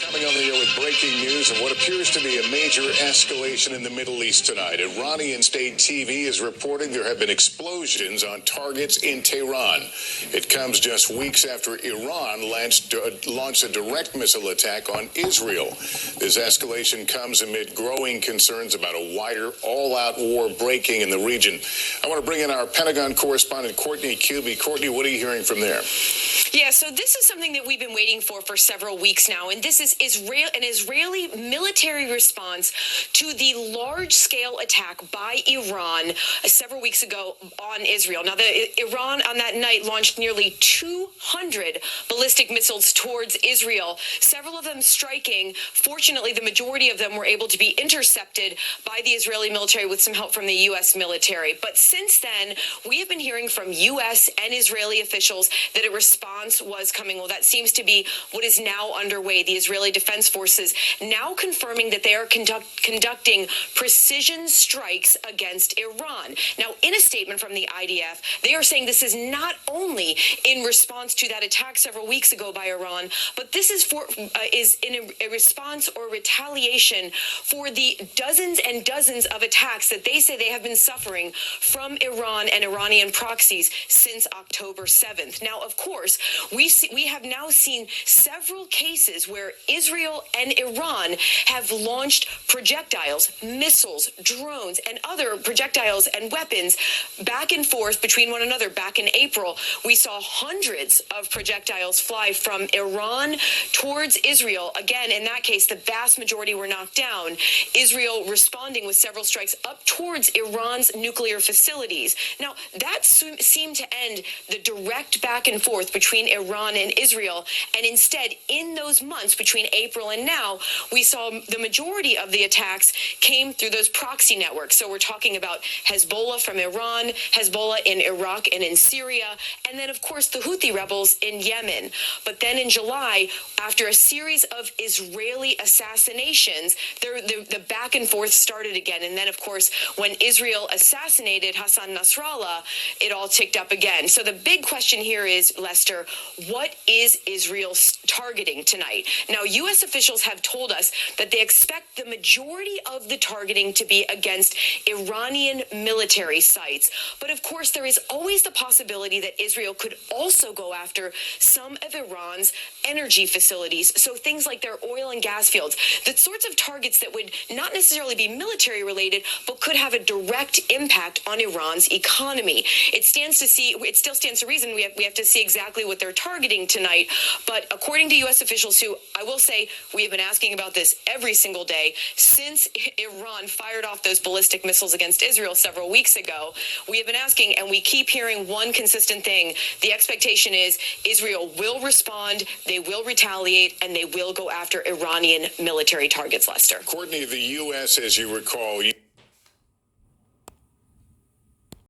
Coming on the air with breaking news and what appears to be a major escalation in the Middle East tonight. Iranian state TV is reporting there have been explosions on targets in Tehran. It comes just weeks after Iran launched a direct missile attack on Israel. This escalation comes amid growing concerns about a wider all-out war breaking in the region. I want to bring in our Pentagon correspondent, Courtney Kube. Courtney, what are you hearing from there? Yeah, so this is something that we've been waiting for several weeks now, and this is an Israeli military response to the large-scale attack by Iran several weeks ago on Israel. Now, Iran on that night launched nearly 200 ballistic missiles towards Israel, several of them striking. Fortunately, the majority of them were able to be intercepted by the Israeli military with some help from the U.S. military. But since then, we have been hearing from U.S. and Israeli officials that a response was coming. Well, that seems to be what is now underway. The Israeli Defense Forces now confirming that they are conducting precision strikes against Iran. Now, in a statement from the IDF, they are saying this is not only in response to that attack several weeks ago by Iran, but this is in a response or retaliation for the dozens and dozens of attacks that they say they have been suffering from Iran and Iranian proxies since October 7th. Now, of course, we have now seen several cases where Israel and Iran have launched projectiles, missiles, drones, and other projectiles and weapons back and forth between one another. Back in April, we saw hundreds of projectiles fly from Iran towards Israel. Again, in that case, the vast majority were knocked down. Israel responding with several strikes up towards Iran's nuclear facilities. Now, that seemed to end the direct back and forth between Iran and Israel. And instead, in those months between April and now, we saw the majority of the attacks came through those proxy networks. So we're talking about Hezbollah from Iran, Hezbollah in Iraq and in Syria, and then, of course, the Houthi rebels in Yemen. But then in July, after a series of Israeli assassinations, the back and forth started again. And then, of course, when Israel assassinated Hassan Nasrallah, it all ticked up again. So the big question here is, Lester, what is Israel targeting tonight? Now, U.S. officials have told us that they expect the majority of the targeting to be against Iranian military sites. But of course, there is always the possibility that Israel could also go after some of Iran's energy facilities. So things like their oil and gas fields, the sorts of targets that would not necessarily be military related, but could have a direct impact on Iran's economy. It still stands to reason we have to see exactly what they're targeting tonight. But according to U.S. officials, who I will say we have been asking about this every single day since Iran fired off those ballistic missiles against Israel several weeks ago, we have been asking, and we keep hearing one consistent thing. The expectation is Israel will respond, they will retaliate, and they will go after Iranian military targets, Lester. Courtney, the U.S., as you recall,